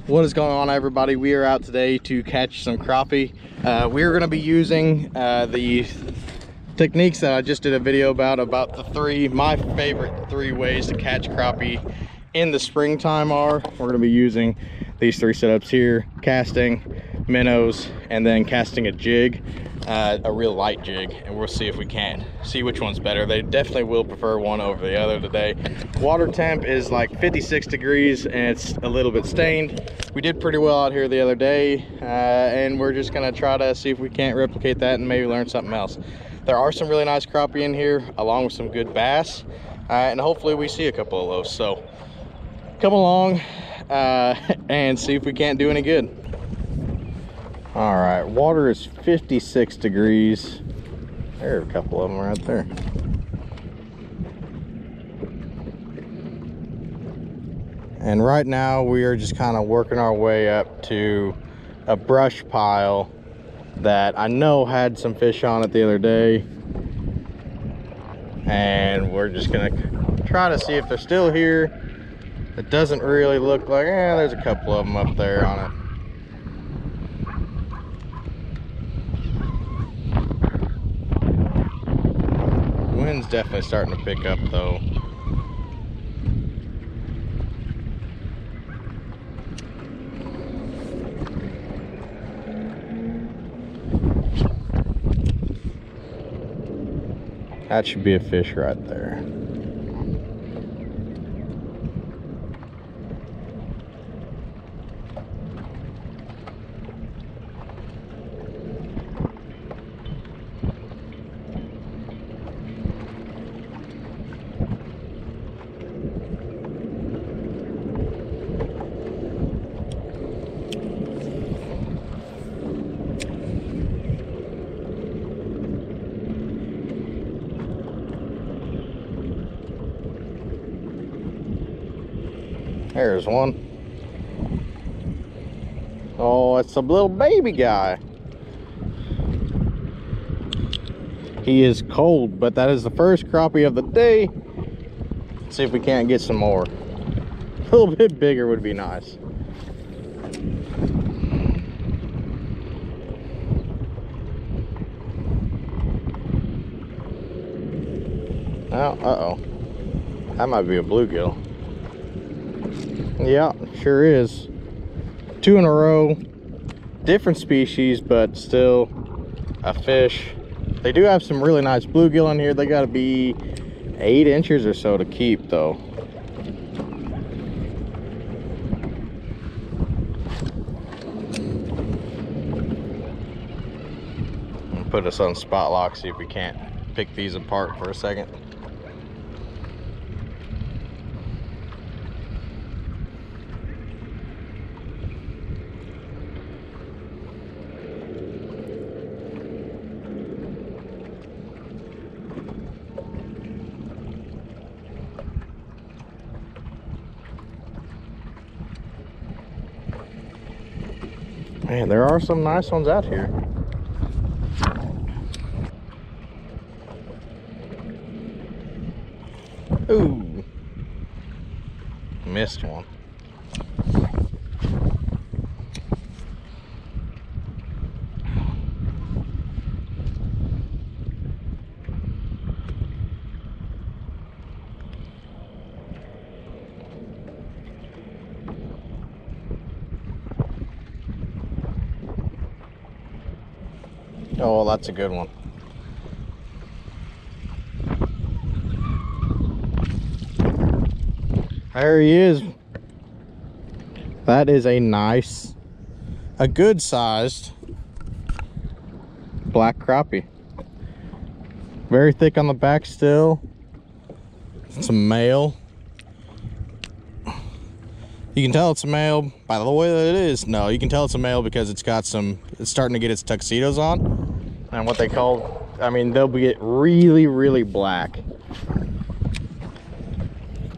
What is going on, everybody? We are out today to catch some crappie. We're going to be using the techniques that I just did a video about my favorite three ways to catch crappie in the springtime are. We're going to be using these three setups here: casting, minnows, and then casting a jig, a real light jig, and we'll see if we can see which one's better. They definitely will prefer one over the other today. Water temp is like 56 degrees and it's a little bit stained. We did pretty well out here the other day, and we're just gonna try to see if we can't replicate that and maybe learn something else. There are some really nice crappie in here, along with some good bass, and hopefully we see a couple of those. So come along and see if we can't do any good. All right, water is 56 degrees. There are a couple of them right there. And right now we are just kind of working our way up to a brush pile that I know had some fish on it the other day. And we're just gonna try to see if they're still here. It doesn't really look like, there's a couple of them up there on it. Wind's definitely starting to pick up though. That should be a fish right there. There's one. Oh, it's a little baby guy. He is cold, but that is the first crappie of the day. Let's see if we can't get some more. A little bit bigger would be nice. Oh, uh-oh. That might be a bluegill. Yeah, sure is. Two in a row. Different species, but still a fish. They do have some really nice bluegill in here. They gotta be 8 inches or so to keep though. I'll put us on spot lock, see if we can't pick these apart for a second. Man, there are some nice ones out here. Ooh, missed one. Oh, that's a good one. There he is. That is a nice, a good sized black crappie. Very thick on the back still. It's a male. You can tell it's a male by the way that it is. No, you can tell it's a male because it's starting to get its tuxedos on. And what they call, I mean, they'll get really, really black.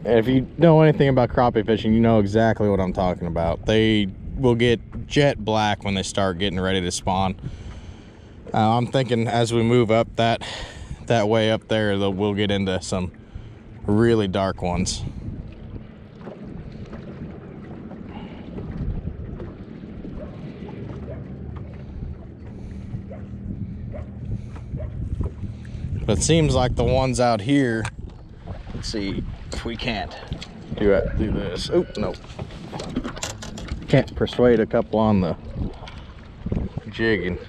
And if you know anything about crappie fishing, you know exactly what I'm talking about. They will get jet black when they start getting ready to spawn. I'm thinking as we move up that way up there, we'll get into some really dark ones. But it seems like the ones out here, let's see if we can't do this. Oh, no. Can't persuade a couple on the jigging.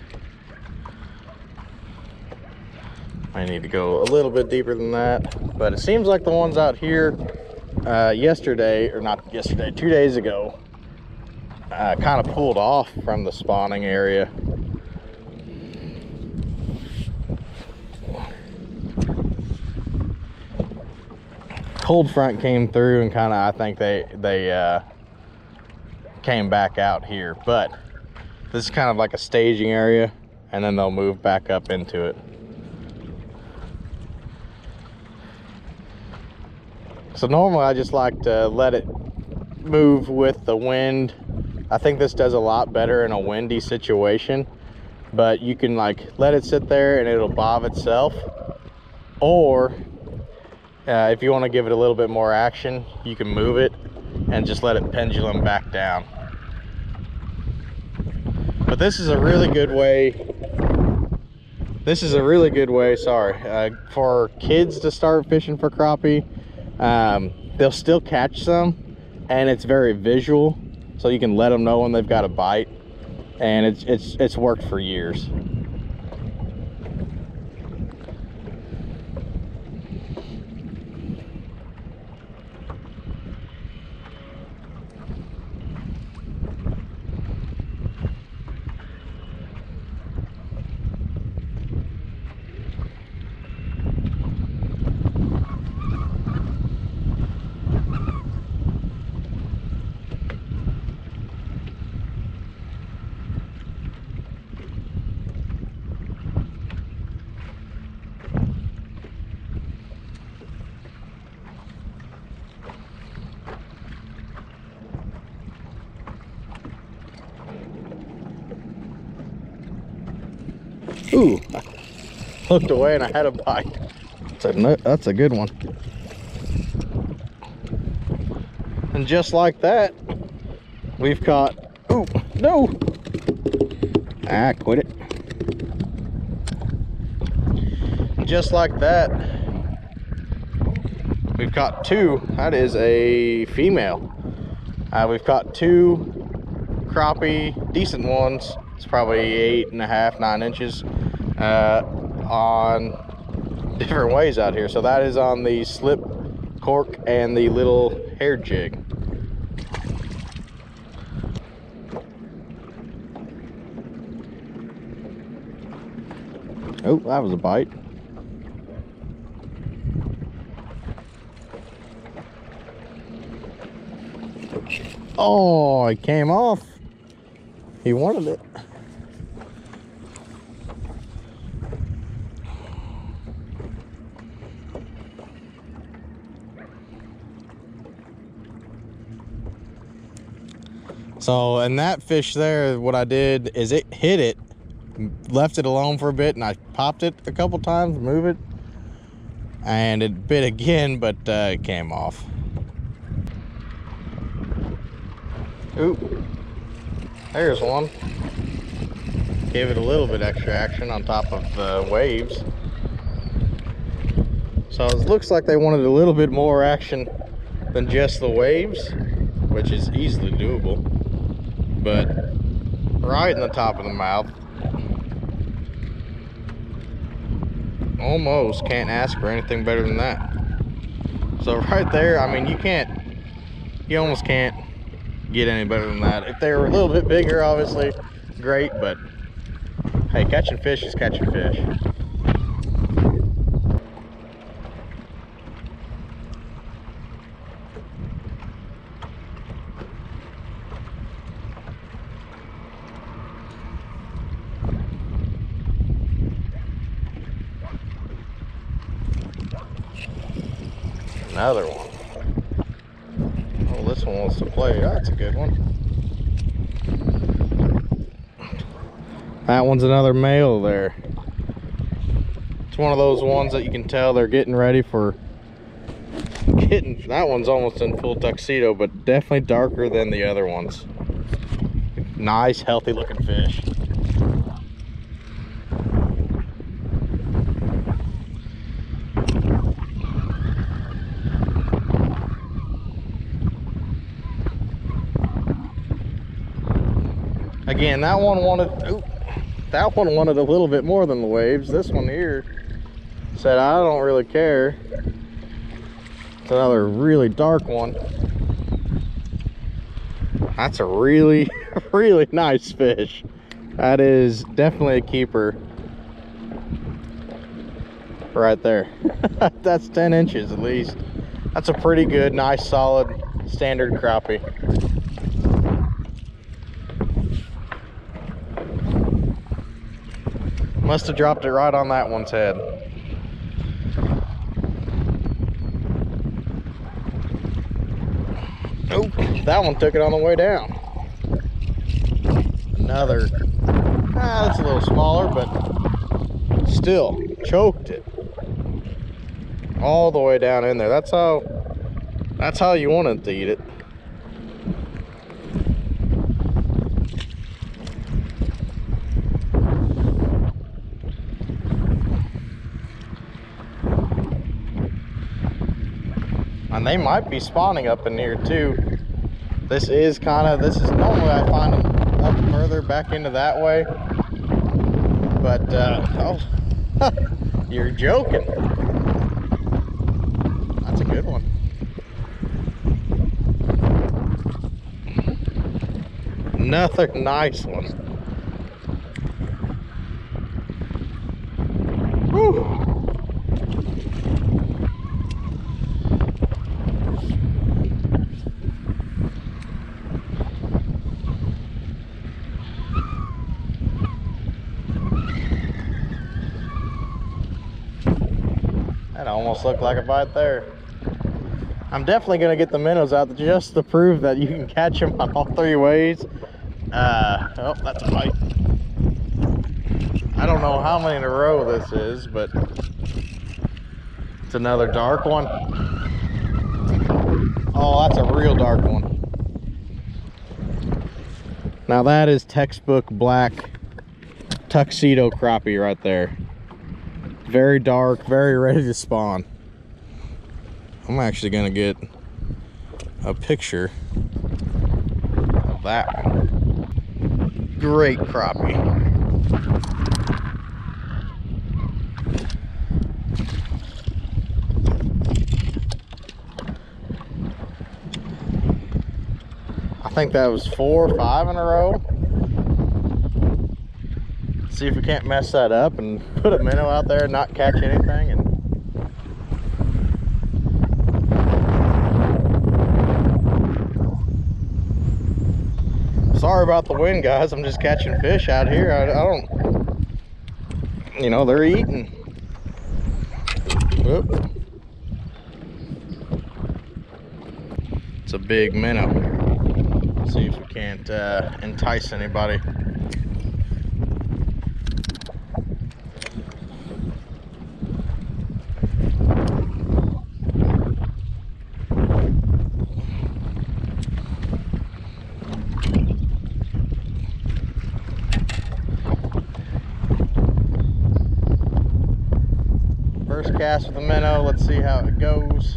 I need to go a little bit deeper than that. But it seems like the ones out here yesterday, or not yesterday, 2 days ago, kind of pulled off from the spawning area. Cold front came through and kind of, I think they came back out here, but this is kind of like a staging area, and then they'll move back up into it. So normally I just like to let it move with the wind. I think this does a lot better in a windy situation, but you can like let it sit there and it'll bob itself, or if you want to give it a little bit more action, you can move it and just let it pendulum back down. But this is a really good way. Sorry, for kids to start fishing for crappie. They'll still catch some, and it's very visual, so you can let them know when they've got a bite, and it's worked for years. Ooh, I looked away and I had a bite. That's a good one. And just like that, we've caught, ooh, no. Ah, quit it. Just like that, we've caught two. That is a female. We've caught two crappie, decent ones. It's probably 8.5, 9 inches on different ways out here. So that is on the slip cork and the little hair jig. Oh, that was a bite. Oh, it came off. He wanted it. So, and that fish there, what I did is it hit it, left it alone for a bit, and I popped it a couple times, move it, and it bit again, but it came off. Oop, there's one. Gave it a little bit extra action on top of the waves. So it looks like they wanted a little bit more action than just the waves, which is easily doable. But right in the top of the mouth. Almost can't ask for anything better than that. So right there, I mean, you almost can't get any better than that. If they were a little bit bigger, obviously, great, but hey, catching fish is catching fish. Another one. Oh, this one wants to play. That's a good one. That one's another male there. It's one of those ones that you can tell they're getting ready for that one's almost in full tuxedo, but definitely darker than the other ones. Nice, healthy looking fish. Again, that one wanted, ooh, that one wanted a little bit more than the waves. This one here said, I don't really care. It's another really dark one. That's a really, really nice fish. That is definitely a keeper right there. That's 10 inches at least. That's a pretty good, nice, solid, standard crappie. Must have dropped it right on that one's head. Oh, that one took it on the way down. Another, that's a little smaller, but still choked it all the way down in there. That's how you want it to eat it. And they might be spawning up in here too. This is normally I find them up further back into that way. But, oh, you're joking. That's a good one. Another nice one. Whew. That almost looked like a bite there. I'm definitely gonna get the minnows out just to prove that you can catch them on all three ways. Oh, that's a bite. I don't know how many in a row this is, but it's another dark one. Oh, that's a real dark one. Now that is textbook black tuxedo crappie right there. Very dark, very ready to spawn. I'm actually gonna get a picture of that one. Great crappie. I think that was 4 or 5 in a row. See if we can't mess that up and put a minnow out there and not catch anything. And sorry about the wind, guys. I'm just catching fish out here. I don't, you know, they're eating. Whoop. It's a big minnow. See if we can't entice anybody. First cast with the minnow, let's see how it goes.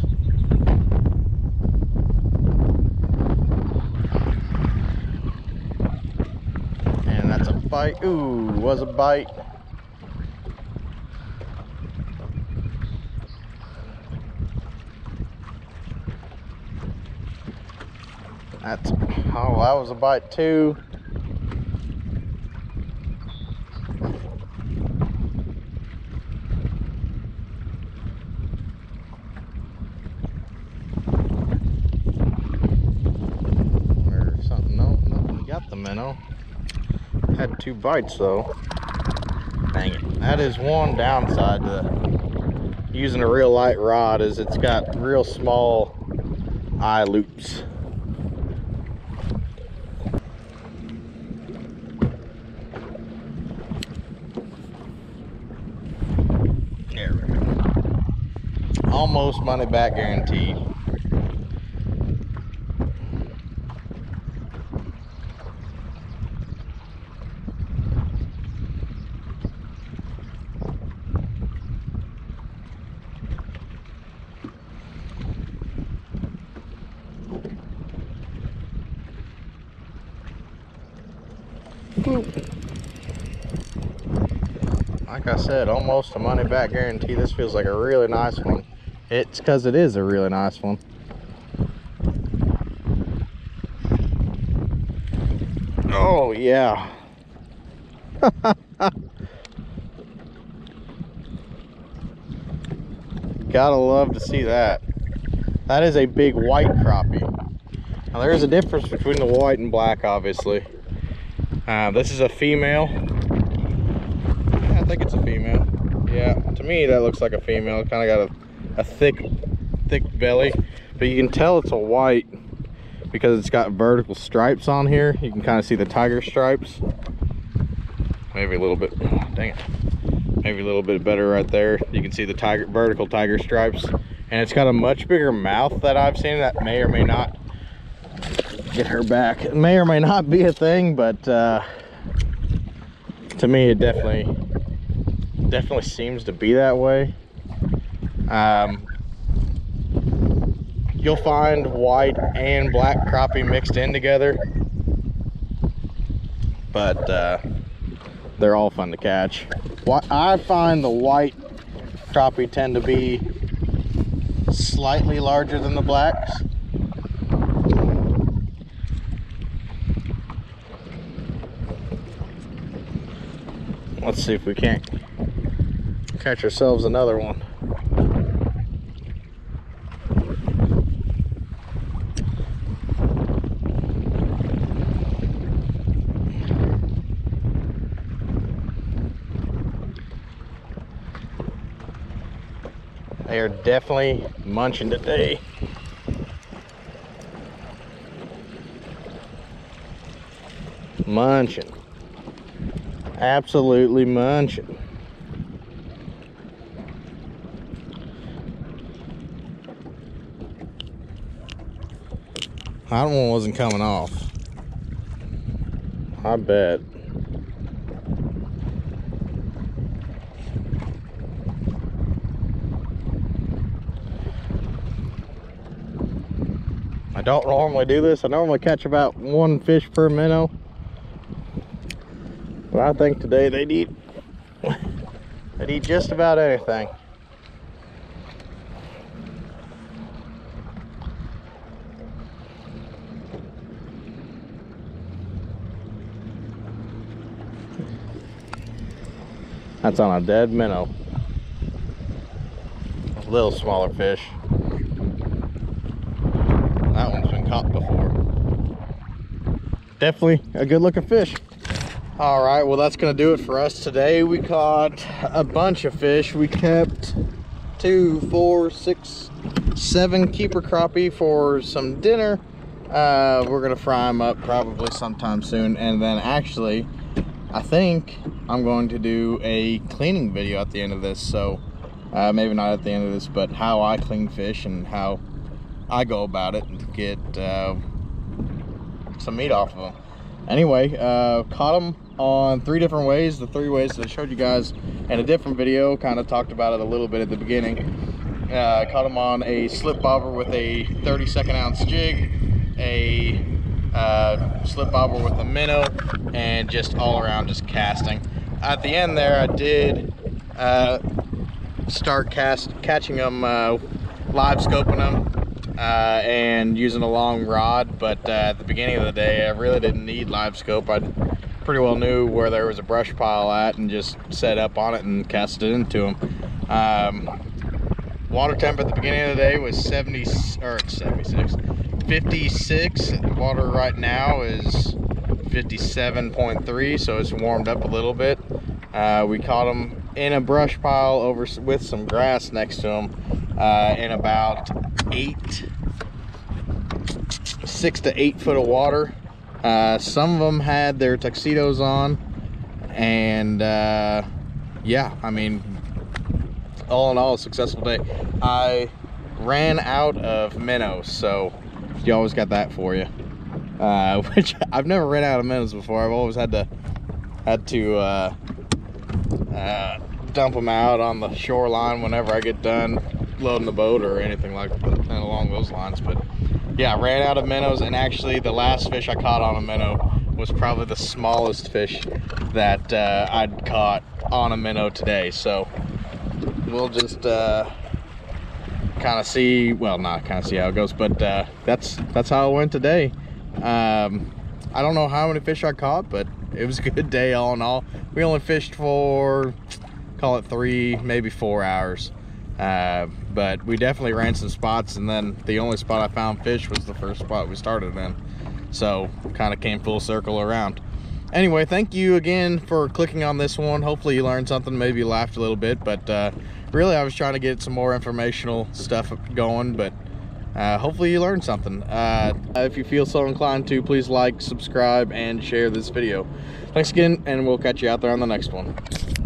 And that's a bite. Ooh, was a bite. That's, oh, that was a bite too. The minnow had 2 bites though. Dang it. That is one downside to using a real light rod, is it's got real small eye loops. There we go. Almost money back guaranteed. Like I said, almost a money back guarantee. This feels like a really nice one. It's because it is a really nice one. Oh yeah. Gotta love to see that. That is a big white crappie. Now there's a difference between the white and black, obviously. This is a female. I think it's a female. Yeah, to me that looks like a female. Kind of got a thick belly, but you can tell it's a white because it's got vertical stripes on here. You can kind of see the tiger stripes. Maybe a little bit, dang it. Maybe a little bit better right there. You can see the vertical tiger stripes, and it's got a much bigger mouth that I've seen. That may or may not get her back. It may or may not be a thing, but to me it definitely seems to be that way. You'll find white and black crappie mixed in together, but they're all fun to catch. I find the white crappie tend to be slightly larger than the blacks. Let's see if we can't catch ourselves another one. They are definitely munching today. Munching. Absolutely munching. That one wasn't coming off. I bet. I don't normally do this. I normally catch about one fish per minnow. But I think today they'd eat just about anything. That's on a dead minnow. A little smaller fish. That one's been caught before. Definitely a good looking fish. All right, well that's gonna do it for us today. We caught a bunch of fish. We kept 2, 4, 6, 7 keeper crappie for some dinner. We're gonna fry them up probably sometime soon, and then actually I think I'm going to do a cleaning video at the end of this. So maybe not at the end of this, but how I clean fish and how I go about it to get some meat off of them. Anyway, caught them on 3 different ways. The 3 ways that I showed you guys in a different video, kind of talked about it a little bit at the beginning. Caught them on a slip bobber with a 32nd ounce jig, a slip bobber with a minnow, and just all around just casting. At the end there I did start catching them, live scoping them, and using a long rod, but at the beginning of the day I really didn't need live scope. I pretty well knew where there was a brush pile at and just set up on it and cast it into them. Water temp at the beginning of the day was 56. Water right now is 57.3, so it's warmed up a little bit. We caught them in a brush pile with some grass next to them, in about 6 to 8 foot of water. Some of them had their tuxedos on, and yeah, I mean, all in all, a successful day. I ran out of minnows, so you always got that for you. Which I've never ran out of minnows before. I've always had to dump them out on the shoreline whenever I get done loading the boat or anything like that along those lines. But yeah, I ran out of minnows, and actually the last fish I caught on a minnow was probably the smallest fish that I'd caught on a minnow today. So we'll just kind of see, well, not kind of see how it goes, but that's how it went today. I don't know how many fish I caught, but it was a good day all in all. We only fished for, call it 3, maybe 4 hours. But we definitely ran some spots, and then the only spot I found fish was the first spot we started in. So kind of came full circle around. Anyway, thank you again for clicking on this one. Hopefully you learned something, maybe you laughed a little bit, but really I was trying to get some more informational stuff going, but hopefully you learned something. If you feel so inclined to, please like, subscribe, and share this video. Thanks again, and we'll catch you out there on the next one.